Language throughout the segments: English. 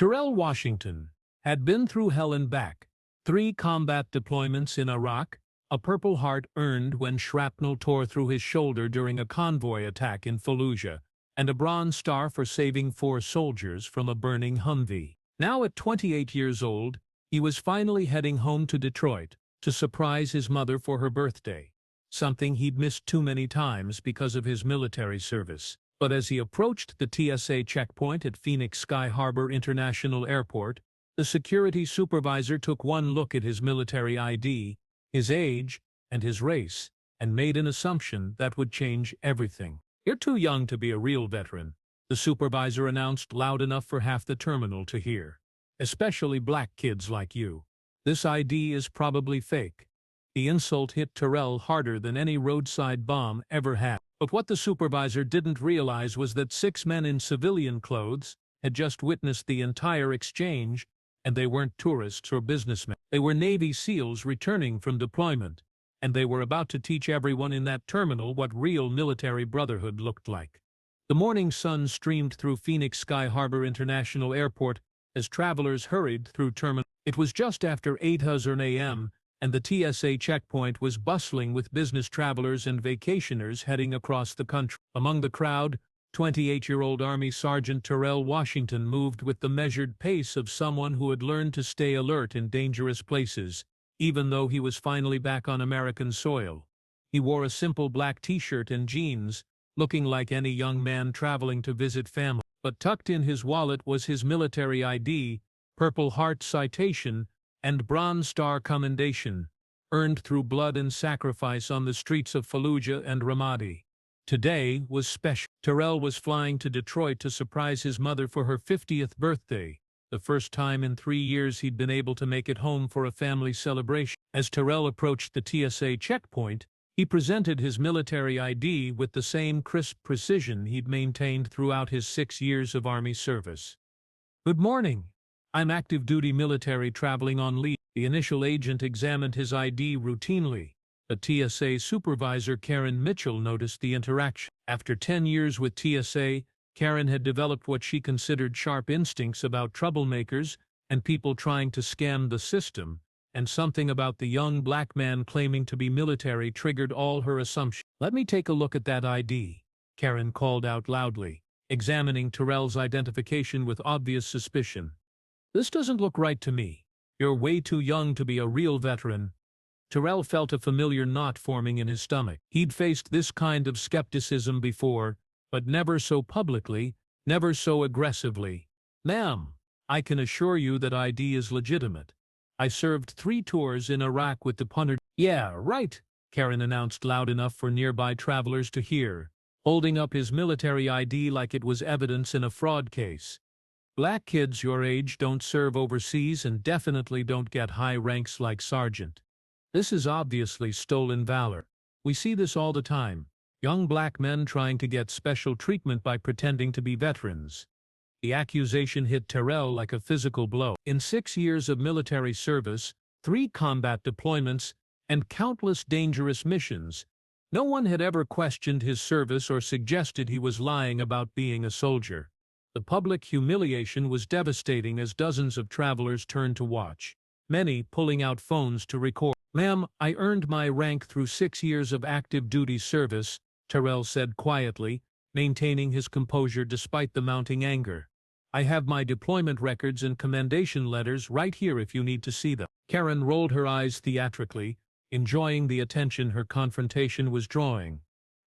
Terrell Washington had been through hell and back: 3 combat deployments in Iraq, a Purple Heart earned when shrapnel tore through his shoulder during a convoy attack in Fallujah, and a Bronze Star for saving 4 soldiers from a burning Humvee. Now at 28 years old, he was finally heading home to Detroit to surprise his mother for her birthday, something he'd missed too many times because of his military service. But as he approached the TSA checkpoint at Phoenix Sky Harbor International Airport, the security supervisor took one look at his military ID, his age, and his race, and made an assumption that would change everything. "You're too young to be a real veteran," the supervisor announced loud enough for half the terminal to hear. "Especially black kids like you. This ID is probably fake." The insult hit Terrell harder than any roadside bomb ever had. But what the supervisor didn't realize was that 6 men in civilian clothes had just witnessed the entire exchange, and they weren't tourists or businessmen. They were Navy SEALs returning from deployment, and they were about to teach everyone in that terminal what real military brotherhood looked like. The morning sun streamed through Phoenix Sky Harbor International Airport as travelers hurried through terminal. It was just after 8:00 a.m., and the TSA checkpoint was bustling with business travelers and vacationers heading across the country. Among the crowd, 28-year-old Army Sergeant Terrell Washington moved with the measured pace of someone who had learned to stay alert in dangerous places, even though he was finally back on American soil. He wore a simple black t-shirt and jeans, looking like any young man traveling to visit family. But tucked in his wallet was his military ID, Purple Heart citation, and Bronze Star commendation, earned through blood and sacrifice on the streets of Fallujah and Ramadi. Today was special. Terrell was flying to Detroit to surprise his mother for her 50th birthday, the first time in 3 years he'd been able to make it home for a family celebration. As Terrell approached the TSA checkpoint, he presented his military ID with the same crisp precision he'd maintained throughout his 6 years of Army service. "Good morning. I'm active-duty military traveling on leave." The initial agent examined his ID routinely. A TSA supervisor, Karen Mitchell, noticed the interaction. After 10 years with TSA, Karen had developed what she considered sharp instincts about troublemakers and people trying to scam the system, and something about the young black man claiming to be military triggered all her assumptions. "Let me take a look at that ID," Karen called out loudly, examining Terrell's identification with obvious suspicion. "This doesn't look right to me. You're way too young to be a real veteran." Terrell felt a familiar knot forming in his stomach. He'd faced this kind of skepticism before, but never so publicly, never so aggressively. "Ma'am, I can assure you that ID is legitimate. I served 3 tours in Iraq with the punter." "Yeah, right," Karen announced loud enough for nearby travelers to hear, holding up his military ID like it was evidence in a fraud case. "Black kids your age don't serve overseas and definitely don't get high ranks like sergeant. This is obviously stolen valor. We see this all the time. Young black men trying to get special treatment by pretending to be veterans." The accusation hit Terrell like a physical blow. In 6 years of military service, 3 combat deployments, and countless dangerous missions, no one had ever questioned his service or suggested he was lying about being a soldier. The public humiliation was devastating as dozens of travelers turned to watch, many pulling out phones to record. "Ma'am, I earned my rank through 6 years of active duty service," Terrell said quietly, maintaining his composure despite the mounting anger. "I have my deployment records and commendation letters right here if you need to see them." Karen rolled her eyes theatrically, enjoying the attention her confrontation was drawing.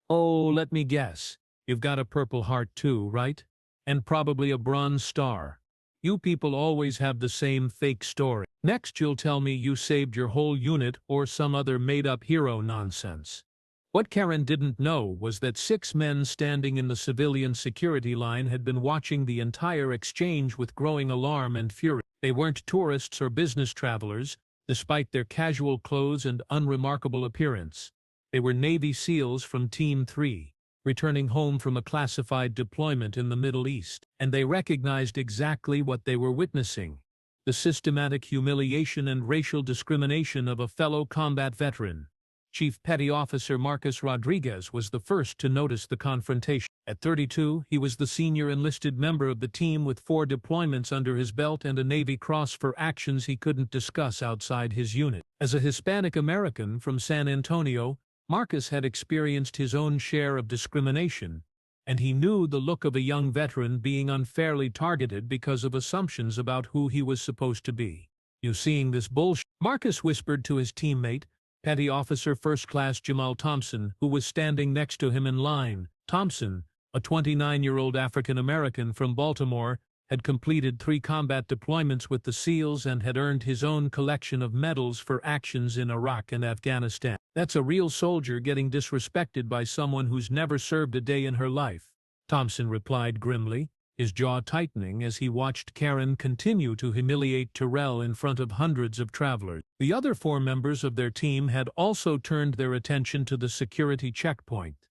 "Oh, let me guess. You've got a Purple Heart too, right? And probably a Bronze Star. You people always have the same fake story. Next you'll tell me you saved your whole unit or some other made-up hero nonsense." What Karen didn't know was that 6 men standing in the civilian security line had been watching the entire exchange with growing alarm and fury. They weren't tourists or business travelers, despite their casual clothes and unremarkable appearance. They were Navy SEALs from Team 3. Returning home from a classified deployment in the Middle East, and they recognized exactly what they were witnessing: the systematic humiliation and racial discrimination of a fellow combat veteran. Chief Petty Officer Marcus Rodriguez was the first to notice the confrontation. At 32, he was the senior enlisted member of the team with 4 deployments under his belt and a Navy Cross for actions he couldn't discuss outside his unit. As a Hispanic American from San Antonio, Marcus had experienced his own share of discrimination, and he knew the look of a young veteran being unfairly targeted because of assumptions about who he was supposed to be. "You seeing this bullshit?" Marcus whispered to his teammate, Petty Officer First Class Jamal Thompson, who was standing next to him in line. Thompson, a 29-year-old African-American from Baltimore, had completed 3 combat deployments with the SEALs and had earned his own collection of medals for actions in Iraq and Afghanistan. "That's a real soldier getting disrespected by someone who's never served a day in her life," Thompson replied grimly, his jaw tightening as he watched Karen continue to humiliate Terrell in front of hundreds of travelers. The other 4 members of their team had also turned their attention to the security checkpoint.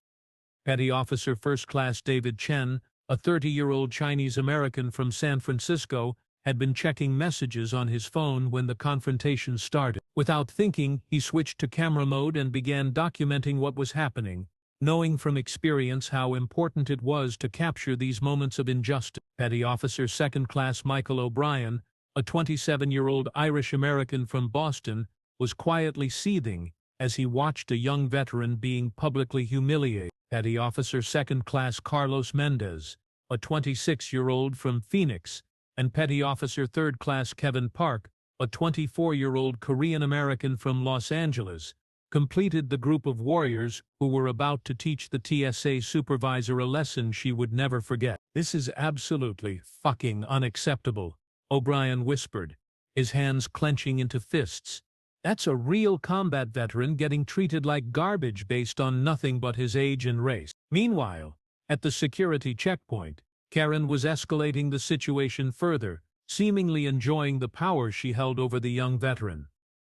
Petty Officer First Class David Chen, a 30-year-old Chinese-American from San Francisco, had been checking messages on his phone when the confrontation started. Without thinking, he switched to camera mode and began documenting what was happening, knowing from experience how important it was to capture these moments of injustice. Petty Officer Second Class Michael O'Brien, a 27-year-old Irish-American from Boston, was quietly seething as he watched a young veteran being publicly humiliated. Petty Officer Second Class Carlos Mendez, a 26-year-old from Phoenix, and Petty Officer Third Class Kevin Park, a 24-year-old Korean-American from Los Angeles, completed the group of warriors who were about to teach the TSA supervisor a lesson she would never forget. "This is absolutely fucking unacceptable," O'Brien whispered, his hands clenching into fists. "That's a real combat veteran getting treated like garbage based on nothing but his age and race." Meanwhile, at the security checkpoint, Karen was escalating the situation further, seemingly enjoying the power she held over the young veteran.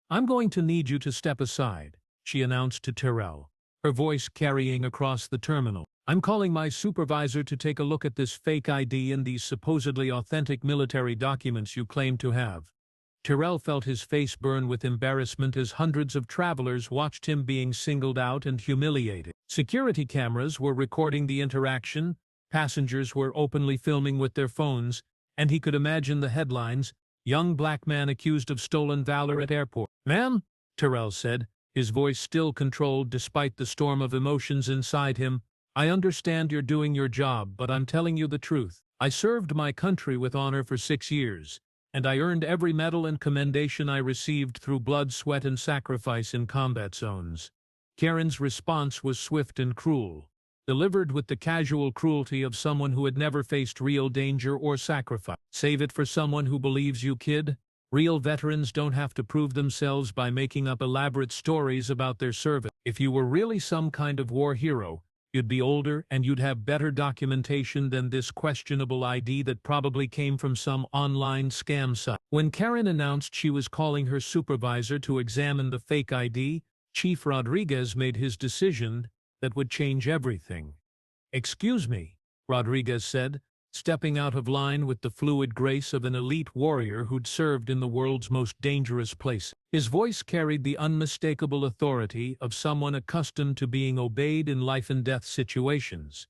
"I'm going to need you to step aside," she announced to Terrell, her voice carrying across the terminal. "I'm calling my supervisor to take a look at this fake ID and these supposedly authentic military documents you claim to have." Terrell felt his face burn with embarrassment as hundreds of travelers watched him being singled out and humiliated. Security cameras were recording the interaction, passengers were openly filming with their phones, and he could imagine the headlines, "Young Black Man Accused of Stolen Valor at Airport." "Ma'am," Terrell said, his voice still controlled despite the storm of emotions inside him, "I understand you're doing your job, but I'm telling you the truth. I served my country with honor for 6 years, and I earned every medal and commendation I received through blood, sweat, and sacrifice in combat zones." Karen's response was swift and cruel, delivered with the casual cruelty of someone who had never faced real danger or sacrifice. "Save it for someone who believes you, kid. Real veterans don't have to prove themselves by making up elaborate stories about their service. If you were really some kind of war hero, you'd be older and you'd have better documentation than this questionable ID that probably came from some online scam site." When Karen announced she was calling her supervisor to examine the fake ID, Chief Rodriguez made his decision that would change everything. "Excuse me," Rodriguez said, stepping out of line with the fluid grace of an elite warrior who'd served in the world's most dangerous place. His voice carried the unmistakable authority of someone accustomed to being obeyed in life-and-death situations.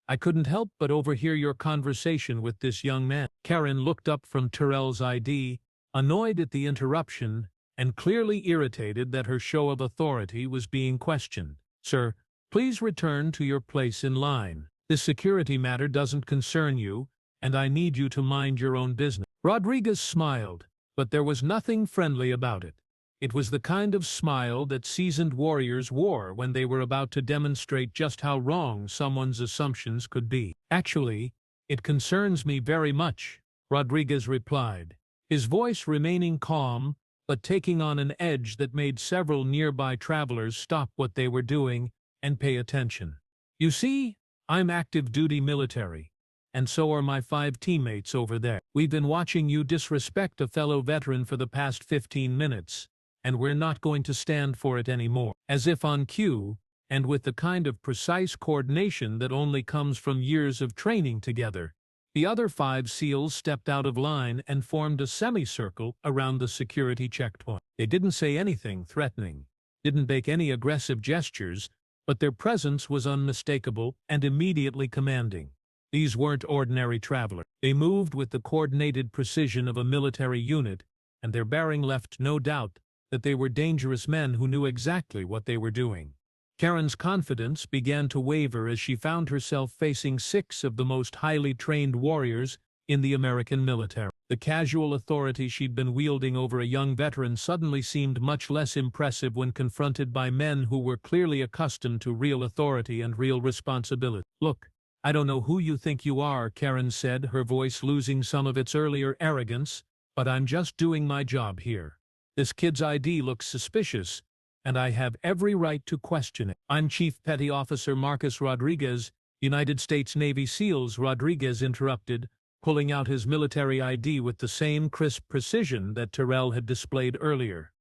"I couldn't help but overhear your conversation with this young man." Karen looked up from Terrell's ID, annoyed at the interruption and clearly irritated that her show of authority was being questioned. "Sir, please return to your place in line. This security matter doesn't concern you, and I need you to mind your own business." Rodriguez smiled, but there was nothing friendly about it. It was the kind of smile that seasoned warriors wore when they were about to demonstrate just how wrong someone's assumptions could be. "Actually, it concerns me very much," Rodriguez replied, his voice remaining calm but taking on an edge that made several nearby travelers stop what they were doing and pay attention. "You see, I'm active-duty military, and so are my 5 teammates over there. We've been watching you disrespect a fellow veteran for the past 15 minutes, and we're not going to stand for it anymore." As if on cue, and with the kind of precise coordination that only comes from years of training together, the other 5 SEALs stepped out of line and formed a semicircle around the security checkpoint. They didn't say anything threatening. didn't make any aggressive gestures, but their presence was unmistakable and immediately commanding. These weren't ordinary travelers. They moved with the coordinated precision of a military unit, and their bearing left no doubt that they were dangerous men who knew exactly what they were doing. Karen's confidence began to waver as she found herself facing 6 of the most highly trained warriors in the American military. The casual authority she'd been wielding over a young veteran suddenly seemed much less impressive when confronted by men who were clearly accustomed to real authority and real responsibility. "Look, I don't know who you think you are," Karen said, her voice losing some of its earlier arrogance, "but I'm just doing my job here. This kid's ID looks suspicious, and I have every right to question it." "I'm Chief Petty Officer Marcus Rodriguez, United States Navy SEALs," Rodriguez interrupted, pulling out his military ID with the same crisp precision that Terrell had displayed earlier.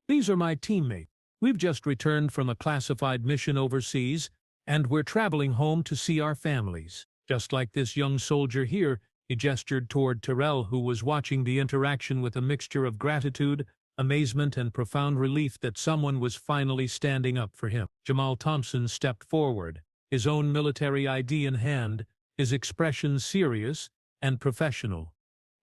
"These are my teammates. We've just returned from a classified mission overseas, and we're traveling home to see our families. Just like this young soldier here," he gestured toward Terrell, who was watching the interaction with a mixture of gratitude, amazement, and profound relief that someone was finally standing up for him. Jamal Thompson stepped forward, his own military ID in hand, his expression serious and professional.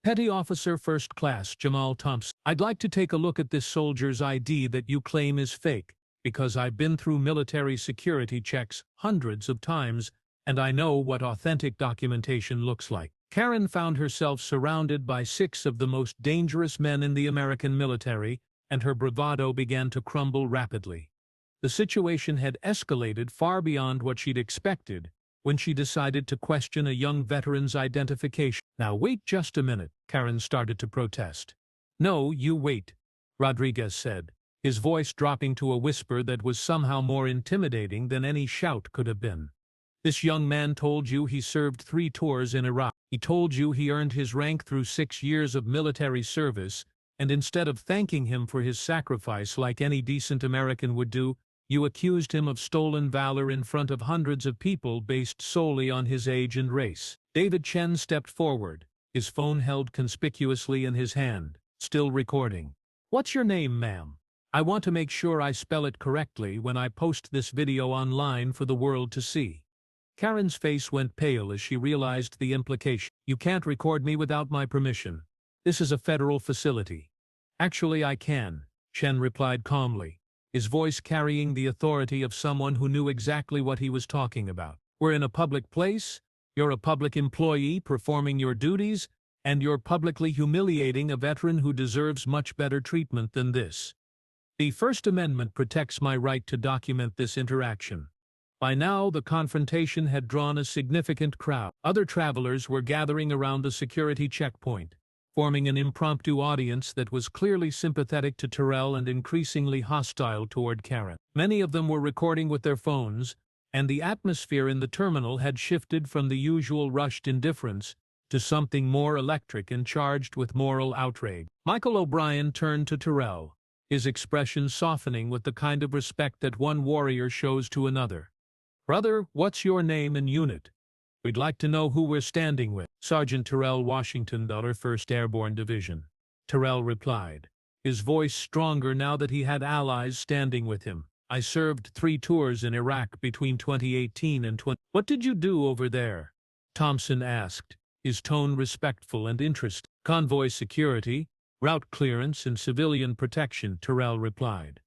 "Petty Officer First Class Jamal Thompson, I'd like to take a look at this soldier's ID that you claim is fake, because I've been through military security checks hundreds of times, and I know what authentic documentation looks like." Karen found herself surrounded by 6 of the most dangerous men in the American military, and her bravado began to crumble rapidly. The situation had escalated far beyond what she'd expected when she decided to question a young veteran's identification. "Now wait just a minute," Karen started to protest. "No, you wait," Rodriguez said, his voice dropping to a whisper that was somehow more intimidating than any shout could have been. "This young man told you he served 3 tours in Iraq. He told you he earned his rank through 6 years of military service, and instead of thanking him for his sacrifice like any decent American would do, you accused him of stolen valor in front of hundreds of people based solely on his age and race." David Chen stepped forward, his phone held conspicuously in his hand, still recording. "What's your name, ma'am? I want to make sure I spell it correctly when I post this video online for the world to see." Karen's face went pale as she realized the implication. "You can't record me without my permission. This is a federal facility." "Actually, I can," Chen replied calmly, his voice carrying the authority of someone who knew exactly what he was talking about. "We're in a public place, you're a public employee performing your duties, and you're publicly humiliating a veteran who deserves much better treatment than this. The First Amendment protects my right to document this interaction." By now, the confrontation had drawn a significant crowd. Other travelers were gathering around the security checkpoint, forming an impromptu audience that was clearly sympathetic to Terrell and increasingly hostile toward Karen. Many of them were recording with their phones, and the atmosphere in the terminal had shifted from the usual rushed indifference to something more electric and charged with moral outrage. Michael O'Brien turned to Terrell, his expression softening with the kind of respect that one warrior shows to another. "Brother, what's your name and unit? We'd like to know who we're standing with." "Sergeant Terrell Washington, 1st Airborne Division," Terrell replied, his voice stronger now that he had allies standing with him. "I served 3 tours in Iraq between 2018 and 20... "What did you do over there?" Thompson asked, his tone respectful and interested. "Convoy security, route clearance, and civilian protection," Terrell replied.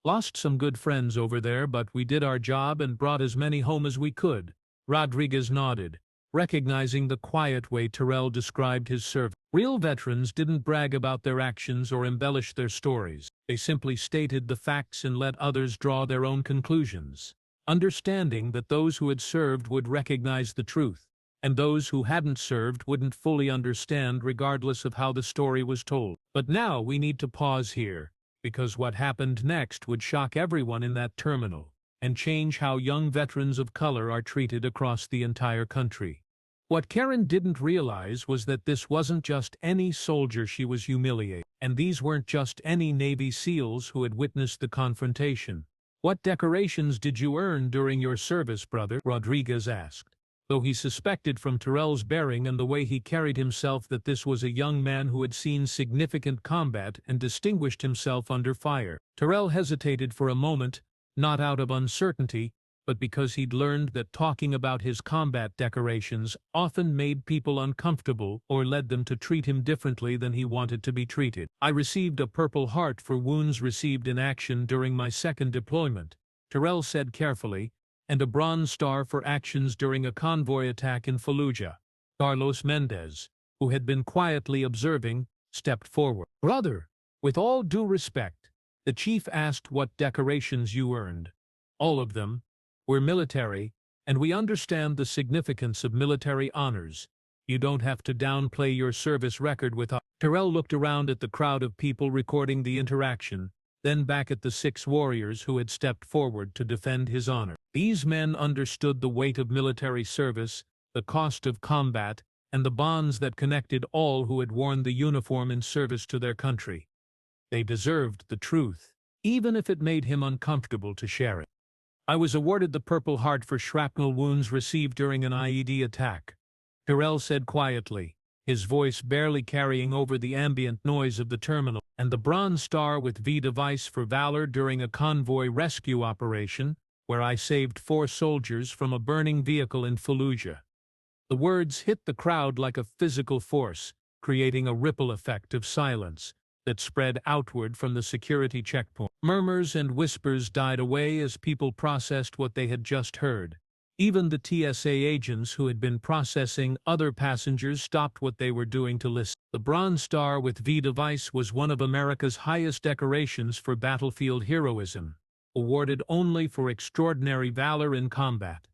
"Lost some good friends over there, but we did our job and brought as many home as we could." Rodriguez nodded, recognizing the quiet way Terrell described his service. Real veterans didn't brag about their actions or embellish their stories. They simply stated the facts and let others draw their own conclusions, understanding that those who had served would recognize the truth, and those who hadn't served wouldn't fully understand regardless of how the story was told. But now we need to pause here, because what happened next would shock everyone in that terminal and change how young veterans of color are treated across the entire country. What Karen didn't realize was that this wasn't just any soldier she was humiliating, and these weren't just any Navy SEALs who had witnessed the confrontation. "What decorations did you earn during your service, brother?" Rodriguez asked, though he suspected from Terrell's bearing and the way he carried himself that this was a young man who had seen significant combat and distinguished himself under fire. Terrell hesitated for a moment, not out of uncertainty, but because he'd learned that talking about his combat decorations often made people uncomfortable or led them to treat him differently than he wanted to be treated. "I received a Purple Heart for wounds received in action during my second deployment," Terrell said carefully, "and a Bronze Star for actions during a convoy attack in Fallujah." Carlos Mendez, who had been quietly observing, stepped forward. "Brother, with all due respect," the chief asked, "what decorations you earned?" "All of them. We're military, and we understand the significance of military honors. You don't have to downplay your service record with us." Terrell looked around at the crowd of people recording the interaction, then back at the 6 warriors who had stepped forward to defend his honor. These men understood the weight of military service, the cost of combat, and the bonds that connected all who had worn the uniform in service to their country. They deserved the truth, even if it made him uncomfortable to share it. "I was awarded the Purple Heart for shrapnel wounds received during an IED attack," Terrell said quietly, his voice barely carrying over the ambient noise of the terminal, "and the Bronze Star with V device for valor during a convoy rescue operation, where I saved 4 soldiers from a burning vehicle in Fallujah." The words hit the crowd like a physical force, creating a ripple effect of silence that spread outward from the security checkpoint. Murmurs and whispers died away as people processed what they had just heard. Even the TSA agents who had been processing other passengers stopped what they were doing to listen. The Bronze Star with V device was one of America's highest decorations for battlefield heroism, awarded only for extraordinary valor in combat.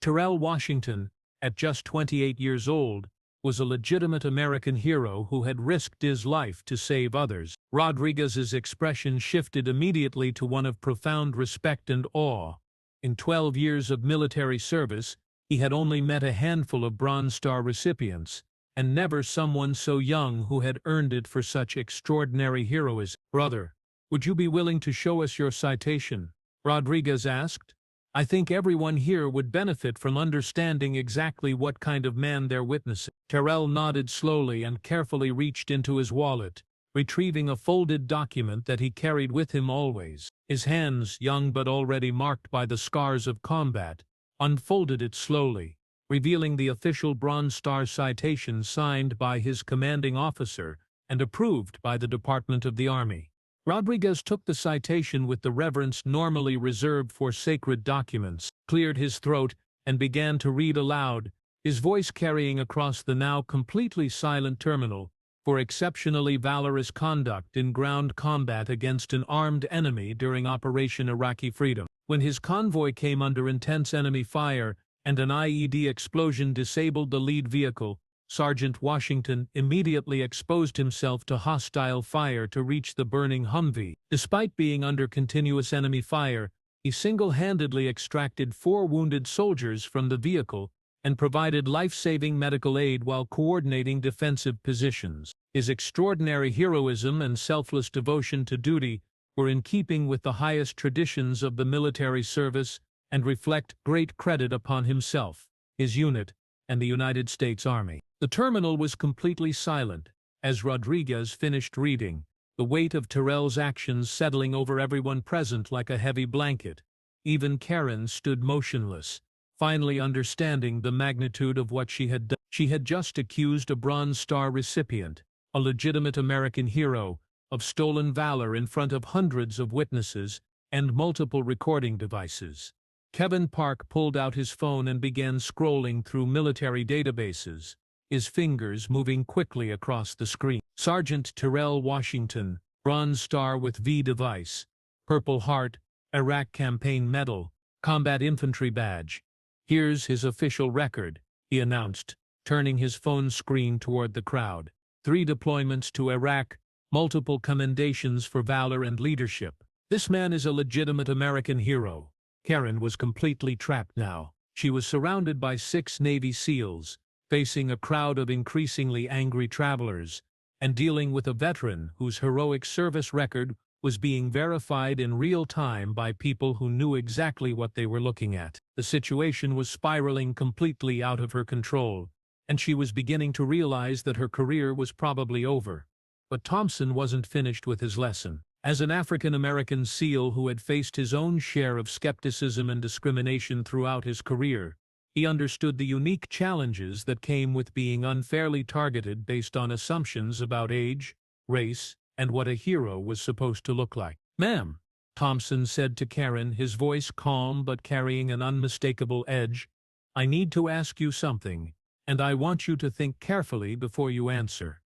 Terrell Washington, at just 28 years old, was a legitimate American hero who had risked his life to save others. Rodriguez's expression shifted immediately to one of profound respect and awe. In 12 years of military service, he had only met a handful of Bronze Star recipients, and never someone so young who had earned it for such extraordinary heroism. "Brother, would you be willing to show us your citation?" Rodriguez asked. "I think everyone here would benefit from understanding exactly what kind of man they're witnessing." Terrell nodded slowly and carefully reached into his wallet, retrieving a folded document that he carried with him always. His hands, young but already marked by the scars of combat, unfolded it slowly, revealing the official Bronze Star citation signed by his commanding officer and approved by the Department of the Army. Rodriguez took the citation with the reverence normally reserved for sacred documents, cleared his throat, and began to read aloud, his voice carrying across the now completely silent terminal, "For exceptionally valorous conduct in ground combat against an armed enemy during Operation Iraqi Freedom. When his convoy came under intense enemy fire and an IED explosion disabled the lead vehicle, Sergeant Washington immediately exposed himself to hostile fire to reach the burning Humvee. Despite being under continuous enemy fire, he single-handedly extracted 4 wounded soldiers from the vehicle and provided life-saving medical aid while coordinating defensive positions. His extraordinary heroism and selfless devotion to duty were in keeping with the highest traditions of the military service and reflect great credit upon himself, his unit, and the United States Army." The terminal was completely silent as Rodriguez finished reading, the weight of Terrell's actions settling over everyone present like a heavy blanket. Even Karen stood motionless, finally understanding the magnitude of what she had done. She had just accused a Bronze Star recipient, a legitimate American hero, of stolen valor in front of hundreds of witnesses and multiple recording devices. Kevin Park pulled out his phone and began scrolling through military databases, his fingers moving quickly across the screen. "Sergeant Terrell Washington, Bronze Star with V device, Purple Heart, Iraq Campaign Medal, Combat Infantry Badge. Here's his official record," he announced, turning his phone screen toward the crowd. 3 deployments to Iraq, multiple commendations for valor and leadership. This man is a legitimate American hero. Karen was completely trapped now. She was surrounded by 6 Navy SEALs, facing a crowd of increasingly angry travelers, and dealing with a veteran whose heroic service record was being verified in real time by people who knew exactly what they were looking at. The situation was spiraling completely out of her control, and she was beginning to realize that her career was probably over. But Thompson wasn't finished with his lesson. As an African-American SEAL who had faced his own share of skepticism and discrimination throughout his career, he understood the unique challenges that came with being unfairly targeted based on assumptions about age, race, and what a hero was supposed to look like. "Ma'am," Thompson said to Karen, his voice calm but carrying an unmistakable edge, "I need to ask you something, and I want you to think carefully before you answer.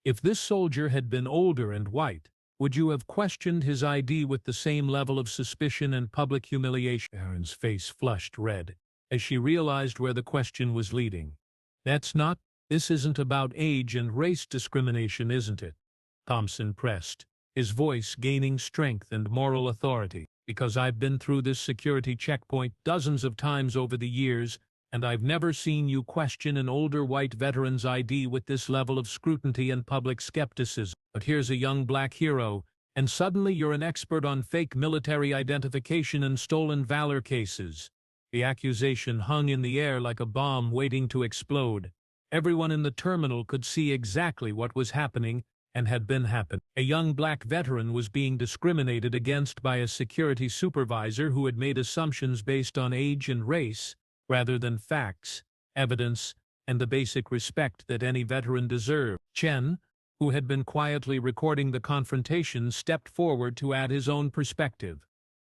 If this soldier had been older and white, would you have questioned his ID with the same level of suspicion and public humiliation?" Karen's face flushed red as she realized where the question was leading. This isn't about age and race discrimination, isn't it?" Thompson pressed, his voice gaining strength and moral authority. "Because I've been through this security checkpoint dozens of times over the years, and I've never seen you question an older white veteran's ID with this level of scrutiny and public skepticism. But here's a young black hero, and suddenly you're an expert on fake military identification and stolen valor cases." The accusation hung in the air like a bomb waiting to explode. Everyone in the terminal could see exactly what was happening and had been happening. A young black veteran was being discriminated against by a security supervisor who had made assumptions based on age and race, rather than facts, evidence, and the basic respect that any veteran deserved. Chen, who had been quietly recording the confrontation, stepped forward to add his own perspective.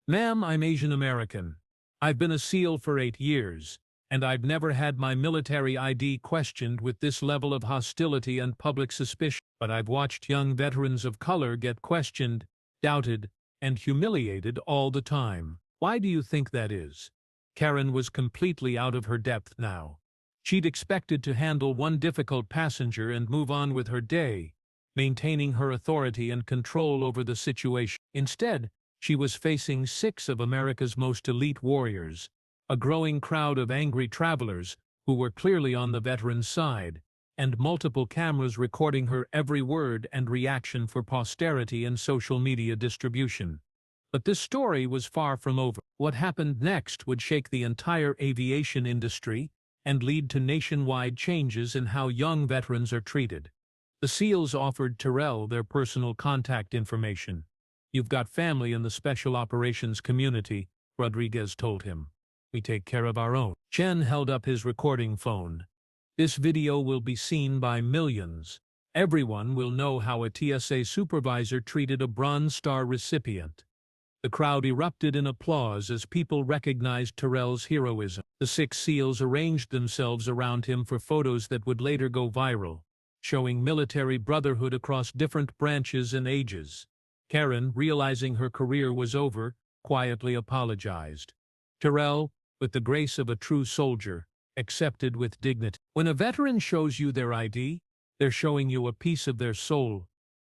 "Ma'am, I'm Asian American. I've been a SEAL for 8 years, and I've never had my military ID questioned with this level of hostility and public suspicion. But I've watched young veterans of color get questioned, doubted, and humiliated all the time. Why do you think that is?" Karen was completely out of her depth now. She'd expected to handle one difficult passenger and move on with her day, maintaining her authority and control over the situation. Instead, she was facing 6 of America's most elite warriors, a growing crowd of angry travelers who were clearly on the veteran's side, and multiple cameras recording her every word and reaction for posterity and social media distribution. But this story was far from over. What happened next would shake the entire aviation industry and lead to nationwide changes in how young veterans are treated. The SEALs offered Terrell their personal contact information. "You've got family in the special operations community," Rodriguez told him. "We take care of our own." Chen held up his recording phone. "This video will be seen by millions. Everyone will know how a TSA supervisor treated a Bronze Star recipient." The crowd erupted in applause as people recognized Terrell's heroism. The 6 SEALs arranged themselves around him for photos that would later go viral, showing military brotherhood across different branches and ages. Karen, realizing her career was over, quietly apologized. Terrell, with the grace of a true soldier, accepted with dignity. "When a veteran shows you their ID, they're showing you a piece of their soul,"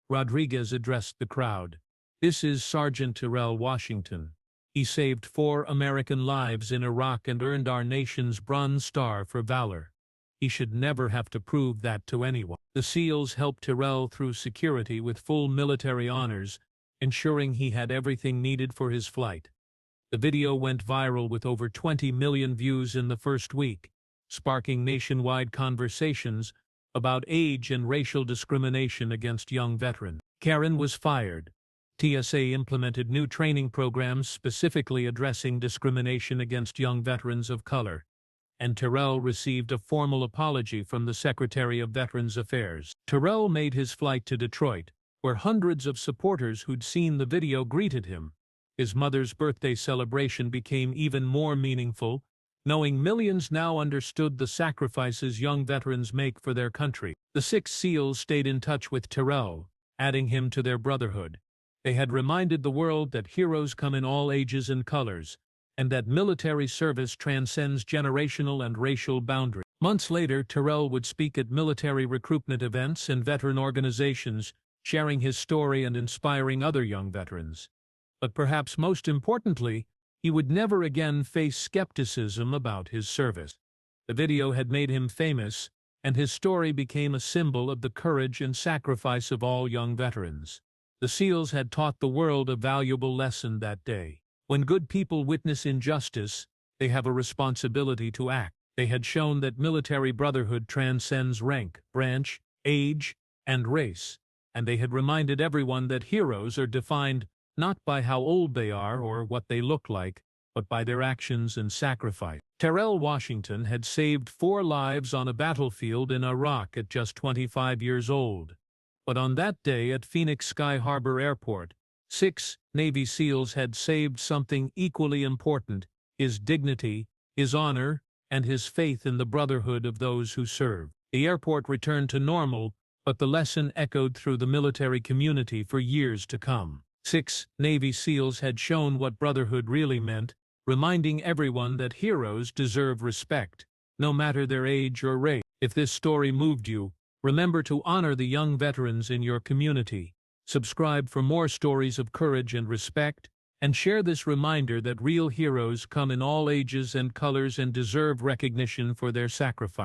Rodriguez addressed the crowd. "This is Sergeant Terrell Washington. He saved 4 American lives in Iraq and earned our nation's Bronze Star for valor. He should never have to prove that to anyone." The SEALs helped Terrell through security with full military honors, ensuring he had everything needed for his flight. The video went viral with over 20 million views in the first week, sparking nationwide conversations about age and racial discrimination against young veterans. Karen was fired. TSA implemented new training programs specifically addressing discrimination against young veterans of color, and Terrell received a formal apology from the Secretary of Veterans Affairs. Terrell made his flight to Detroit, where hundreds of supporters who'd seen the video greeted him. His mother's birthday celebration became even more meaningful, knowing millions now understood the sacrifices young veterans make for their country. The 6 SEALs stayed in touch with Terrell, adding him to their brotherhood. They had reminded the world that heroes come in all ages and colors, and that military service transcends generational and racial boundaries. Months later, Terrell would speak at military recruitment events and veteran organizations, sharing his story and inspiring other young veterans. But perhaps most importantly, he would never again face skepticism about his service. The video had made him famous, and his story became a symbol of the courage and sacrifice of all young veterans. The SEALs had taught the world a valuable lesson that day. When good people witness injustice, they have a responsibility to act. They had shown that military brotherhood transcends rank, branch, age, and race, and they had reminded everyone that heroes are defined not by how old they are or what they look like, but by their actions and sacrifice. Terrell Washington had saved 4 lives on a battlefield in Iraq at just 25 years old. But on that day at Phoenix Sky Harbor Airport, 6 Navy SEALs had saved something equally important: his dignity, his honor, and his faith in the brotherhood of those who serve. The airport returned to normal, but the lesson echoed through the military community for years to come. 6 Navy SEALs had shown what brotherhood really meant, reminding everyone that heroes deserve respect, no matter their age or race. If this story moved you, remember to honor the young veterans in your community. Subscribe for more stories of courage and respect, and share this reminder that real heroes come in all ages and colors and deserve recognition for their sacrifice.